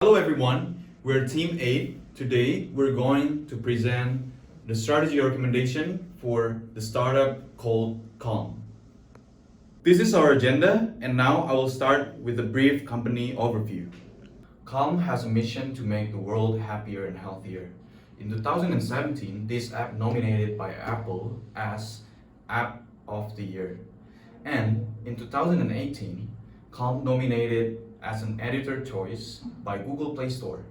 Hello everyone, we're Team 8. Today we're going to present the strategy recommendation for the startup called Calm. This is our agenda, and now I will start with a brief company overview. Calm has a mission to make the world happier and healthier. In 2017, this app nominated by Apple as App of the Year. And in 2018, Calm nominated as an editor choice by Google Play Store.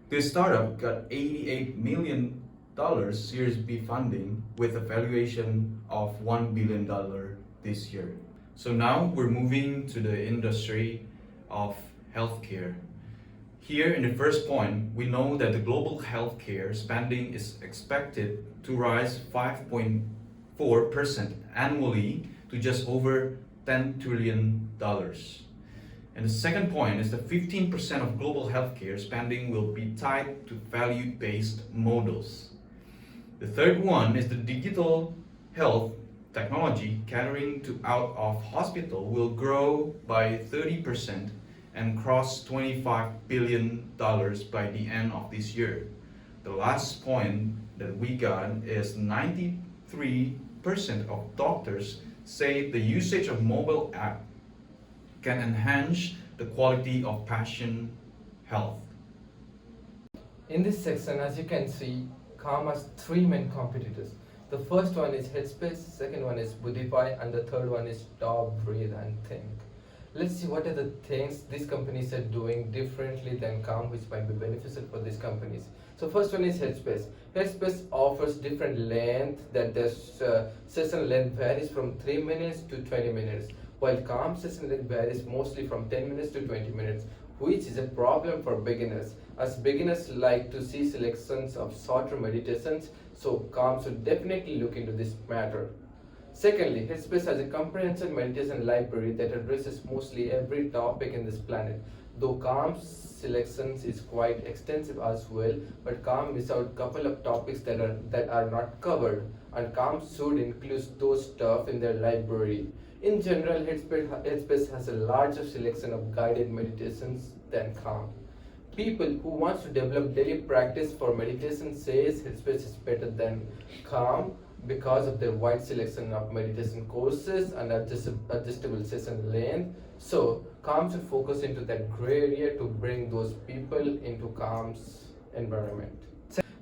This startup got $88 million Series B funding with a valuation of $1 billion this year. So now we're moving to the industry of healthcare. Here in the first point, we know that the global healthcare spending is expected to rise 5.4% annually to just over $10 trillion. And the second point is that 15% of global healthcare spending will be tied to value-based models. The third one is the digital health technology catering to out of hospital will grow by 30% and cross $25 billion by the end of this year. The last point that we got is 93% of doctors say the usage of mobile app can enhance the quality of patient health. In this section, as you can see, Calm has three main competitors. The first one is Headspace, second one is Budify, and the third one is Stop, Breathe and Think. Let's see what are the things these companies are doing differently than Calm, which might be beneficial for these companies. So first one is Headspace. Headspace offers different length, that the session length varies from 3 minutes to 20 minutes, while Calm session length varies mostly from 10 minutes to 20 minutes, which is a problem for beginners, as beginners like to see selections of shorter meditations, so Calm should definitely look into this matter. Secondly, Headspace has a comprehensive meditation library that addresses mostly every topic in this planet, though Calm's selections is quite extensive as well, but Calm miss out couple of topics that are not covered, and Calm should include those stuff in their library. In general, Headspace has a larger selection of guided meditations than Calm. People who want to develop daily practice for meditation says Headspace is better than Calm because of their wide selection of meditation courses and adjustable session length. So Calm should focus into that gray area to bring those people into Calm's environment.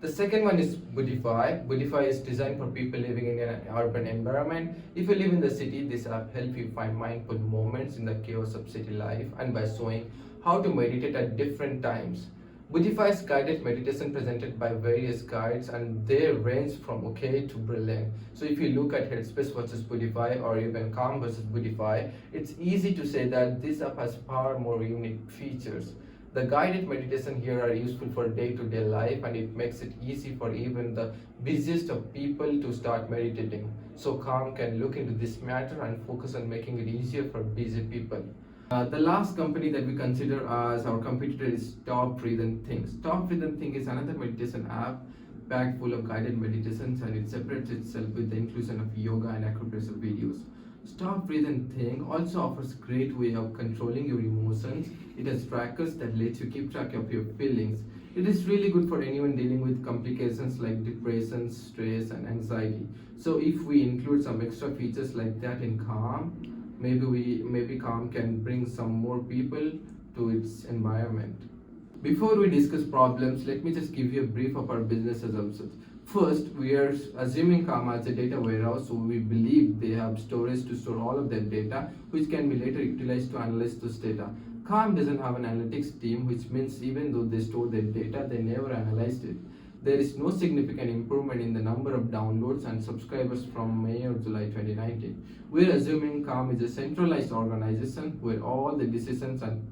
The second one is Budify. Budify is designed for people living in an urban environment. If you live in the city, this app helps you find mindful moments in the chaos of city life, and by showing how to meditate at different times. Budify's guided meditation presented by various guides, and they range from okay to brilliant. So if you look at Headspace versus Budify, or even Calm versus Budify, it's easy to say that this app has far more unique features. The guided meditation here are useful for day-to-day life, and it makes it easy for even the busiest of people to start meditating. So Calm can look into this matter and focus on making it easier for busy people. The last company that we consider as our competitor is Stop, Breathe and Think. Stop, Breathe and Think is another meditation app packed full of guided meditations, and it separates itself with the inclusion of yoga and acupressure videos. Stop, Breathe and Think also offers a great way of controlling your emotions. It has trackers that let you keep track of your feelings. It is really good for anyone dealing with complications like depression, stress and anxiety. So if we include some extra features like that in Calm, maybe Calm can bring some more people to its environment. Before we discuss problems, let me just give you a brief of our business assumptions. First, we are assuming Calm as a data warehouse, so we believe they have storage to store all of their data, which can be later utilized to analyze those data. Calm doesn't have an analytics team, which means even though they store their data, they never analyzed it. There is no significant improvement in the number of downloads and subscribers from May or July 2019. We're assuming Calm is a centralized organization where all the decisions and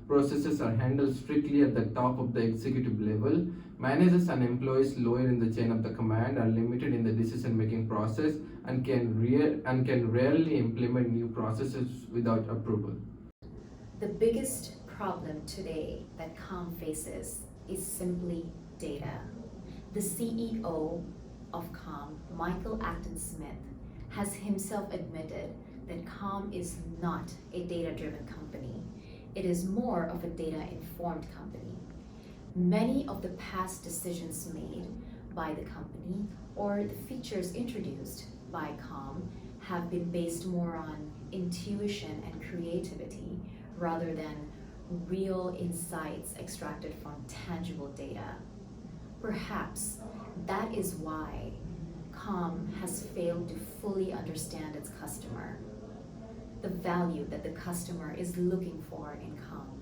processes are handled strictly at the top of the executive level. Managers and employees lower in the chain of the command are limited in the decision-making process and can rarely implement new processes without approval. The biggest problem today that Calm faces is simply data. The CEO of Calm, Michael Acton Smith, has himself admitted that Calm is not a data-driven company. It is more of a data-informed company. Many of the past decisions made by the company or the features introduced by Calm have been based more on intuition and creativity rather than real insights extracted from tangible data. Perhaps that is why Calm has failed to fully understand its customer, the value that the customer is looking for in Calm.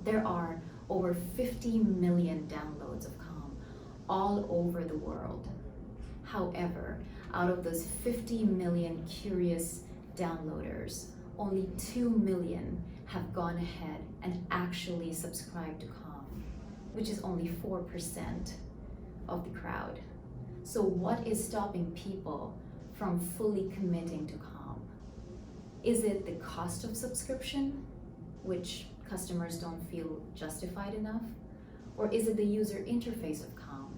There are over 50 million downloads of Calm all over the world. However, out of those 50 million curious downloaders, only 2 million have gone ahead and actually subscribed to Calm, which is only 4% of the crowd. So what is stopping people from fully committing to Calm? Is it the cost of subscription, which customers don't feel justified enough? Or is it the user interface of Calm?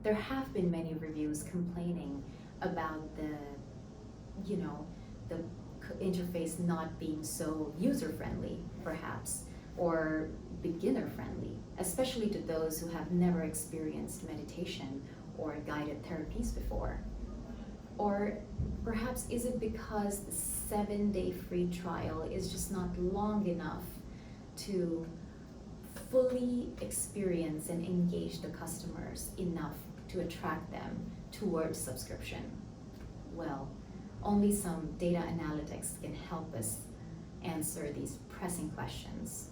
There have been many reviews complaining about the interface not being so user-friendly, perhaps, or beginner-friendly, especially to those who have never experienced meditation or guided therapies before. Or perhaps is it because the 7-day free trial is just not long enough to fully experience and engage the customers enough to attract them towards subscription? Well, only some data analytics can help us answer these pressing questions.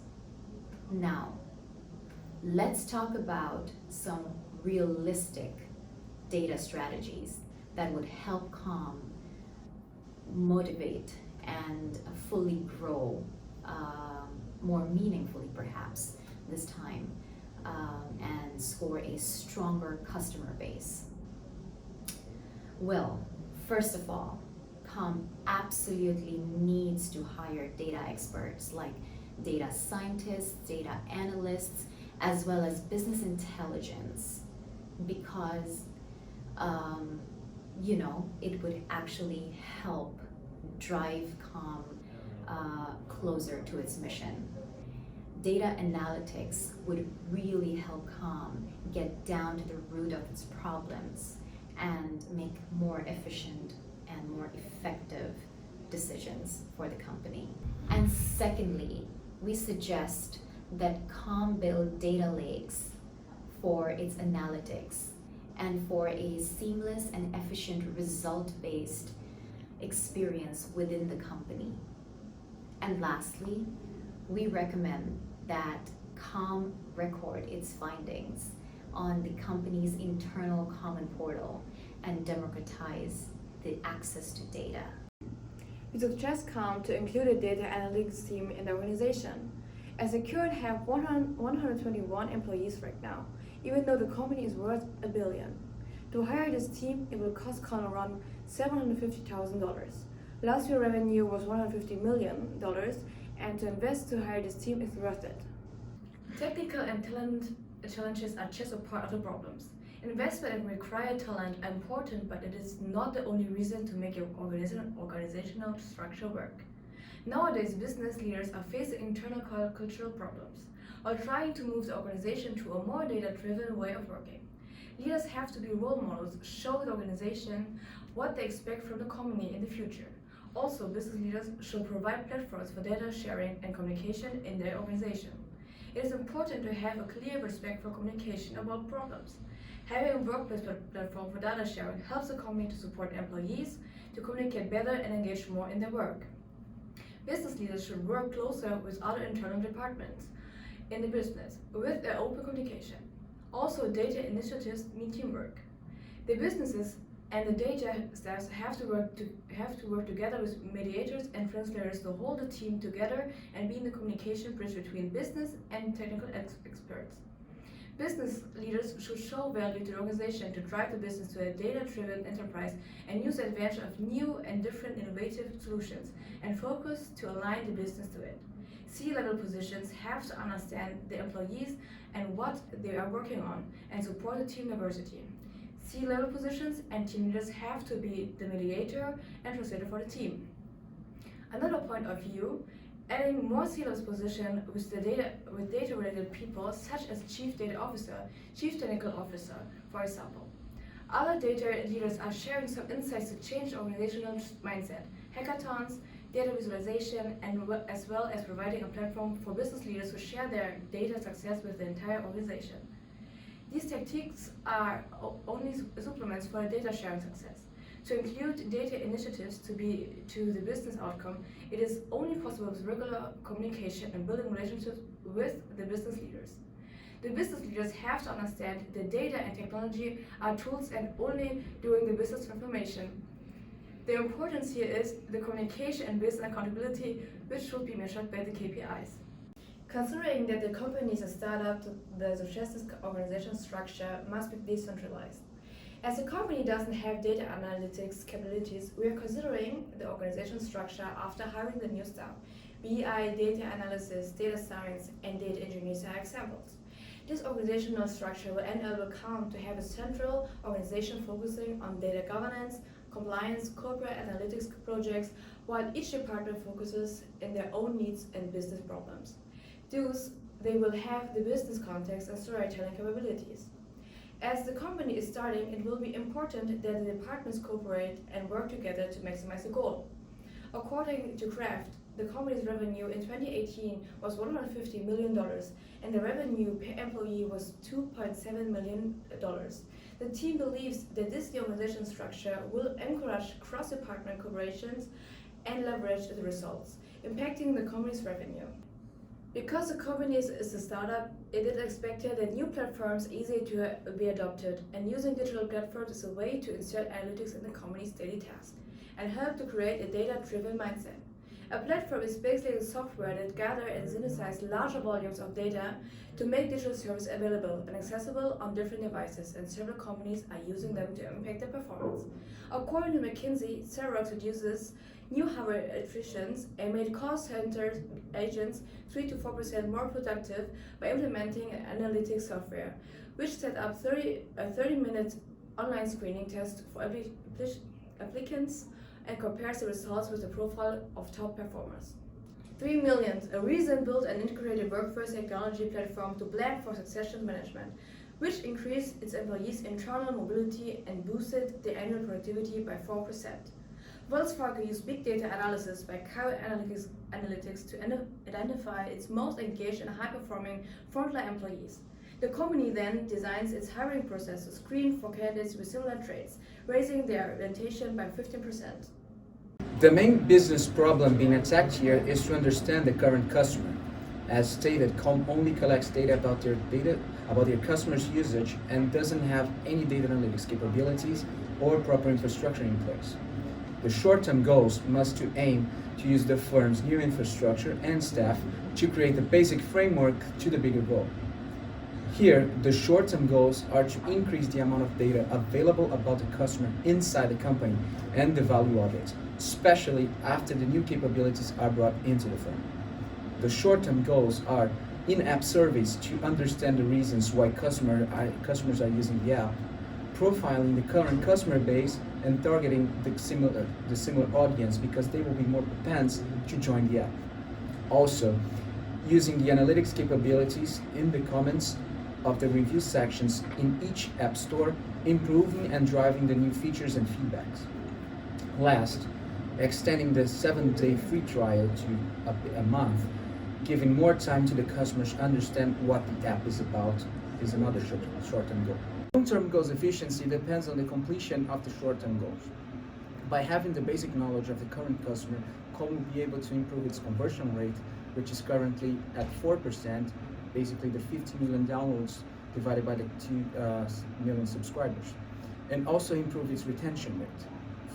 Now, let's talk about some realistic data strategies that would help Calm motivate and fully grow more meaningfully, perhaps, this time, and score a stronger customer base. Well, first of all, Calm absolutely needs to hire data experts like data scientists, data analysts, as well as business intelligence, because it would actually help drive Calm closer to its mission. Data analytics would really help Calm get down to the root of its problems and make more efficient and more effective decisions for the company. And secondly, we suggest that Calm build data lakes for its analytics and for a seamless and efficient result-based experience within the company. And lastly, we recommend that Calm record its findings on the company's internal common portal and democratize the access to data. We suggest Calm to include a data analytics team in the organization, as it currently have 121 employees right now, even though the company is worth $1 billion. To hire this team, it will cost Calm around $750,000. Last year's revenue was $150 million, and to invest to hire this team is worth it. Technical and talent challenges are just a part of the problems. Investment and required talent are important, but it is not the only reason to make your organizational structure work. Nowadays, business leaders are facing internal cultural problems while trying to move the organization to a more data-driven way of working. Leaders have to be role models, show the organization what they expect from the company in the future. Also, business leaders should provide platforms for data sharing and communication in their organization. It is important to have a clear respect for communication about problems. Having a workplace platform for data sharing helps the company to support employees to communicate better and engage more in their work. Business leaders should work closer with other internal departments in the business with their open communication. Also, data initiatives need teamwork. The businesses and the data staffs have to work together with mediators and translators to hold the team together and be in the communication bridge between business and technical experts. Business leaders should show value to the organization to drive the business to a data-driven enterprise and use the advantage of new and different innovative solutions and focus to align the business to it. C-level positions have to understand the employees and what they are working on and support the team diversity. C-level positions and team leaders have to be the mediator and translator for the team. Another point of view adding more C-level position with data-related people such as Chief Data Officer, Chief Technical Officer, for example. Other data leaders are sharing some insights to change organizational mindset, hackathons, data visualization, and as well as providing a platform for business leaders to share their data success with the entire organization. These tactics are only supplements for a data sharing success. To include data initiatives to the business outcome, it is only possible with regular communication and building relationships with the business leaders. The business leaders have to understand that data and technology are tools and only during the business transformation. The importance here is the communication and business accountability, which should be measured by the KPIs. Considering that the company is a startup, the Success's organization structure must be decentralized. As the company doesn't have data analytics capabilities, we are considering the organization structure after hiring the new staff. BI, data analysis, data science, and data engineers are examples. This organizational structure will enable Calm to have a central organization focusing on data governance, compliance, corporate analytics projects, while each department focuses in their own needs and business problems. Thus, they will have the business context and storytelling capabilities. As the company is starting, it will be important that the departments cooperate and work together to maximize the goal. According to Kraft, the company's revenue in 2018 was $150 million, and the revenue per employee was $2.7 million. The team believes that this new organization structure will encourage cross-department collaborations and leverage the results, impacting the company's revenue. Because the company is a startup, it is expected that new platforms are easy to be adopted, and using digital platforms is a way to insert analytics in the company's daily tasks and help to create a data-driven mindset. A platform is basically a software that gathers and synthesizes larger volumes of data to make digital service available and accessible on different devices, and several companies are using them to impact their performance. According to McKinsey, Xerox reduces new hardware attritions and made call center agents 3 to 4% more productive by implementing an analytics software, which set up a 30-minute online screening test for applicants and compares the results with the profile of top performers. 3 million, a reason built an integrated workforce technology platform to plan for succession management, which increased its employees' internal mobility and boosted their annual productivity by 4%. Wells Fargo used big data analysis by Cow Analytics to identify its most engaged and high-performing frontline employees. The company then designs its hiring process to screen for candidates with similar traits, raising their retention by 15%. The main business problem being attacked here is to understand the current customer. As stated, Calm only collects data about their customers' usage and doesn't have any data analytics capabilities or proper infrastructure in place. The short-term goals must to aim to use the firm's new infrastructure and staff to create the basic framework to the bigger goal. Here, the short-term goals are to increase the amount of data available about the customer inside the company and the value of it, especially after the new capabilities are brought into the firm. The short-term goals are in-app surveys to understand the reasons why customers are using the app, profiling the current customer base and targeting the similar audience because they will be more propense to join the app. Also, using the analytics capabilities in the comments of the review sections in each app store, improving and driving the new features and feedbacks. Last, extending the 7-day free trial to a month, giving more time to the customers to understand what the app is about is another short-term goal. Long-term goals efficiency depends on the completion of the short-term goals. By having the basic knowledge of the current customer, Calm will be able to improve its conversion rate, which is currently at 4%, basically the 50 million downloads divided by the 2 million subscribers, and also improve its retention rate.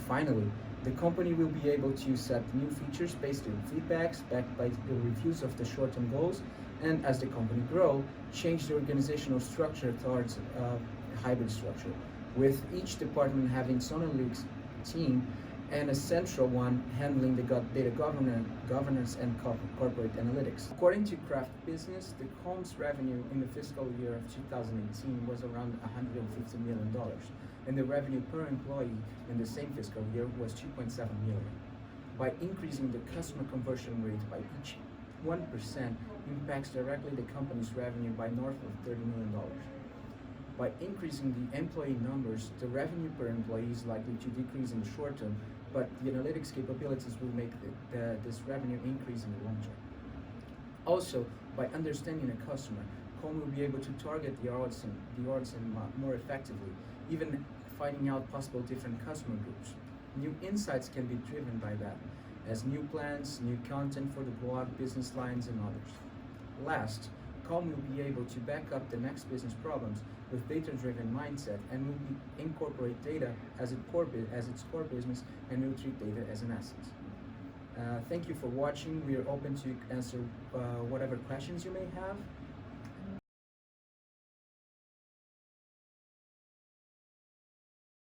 Finally, the company will be able to set new features based on feedbacks backed by the reviews of the short-term goals, and as the company grows, change the organizational structure towards a hybrid structure, with each department having its own analytics team and a central one handling the data governance and corporate analytics. According to Kraft Business, the Calm's revenue in the fiscal year of 2018 was around $150 million, and the revenue per employee in the same fiscal year was $2.7 million. By increasing the customer conversion rate by each 1% impacts directly the company's revenue by north of $30 million. By increasing the employee numbers, the revenue per employee is likely to decrease in the short term, but the analytics capabilities will make this revenue increase in the long term. Also, by understanding a customer, Com will be able to target the audience more effectively, even finding out possible different customer groups. New insights can be driven by that, as new plans, new content for the blog, business lines, and others. Last, Com will be able to back up the next business problems with data-driven mindset and will incorporate data as its core business and will treat data as an asset. Thank you for watching. We are open to answer whatever questions you may have.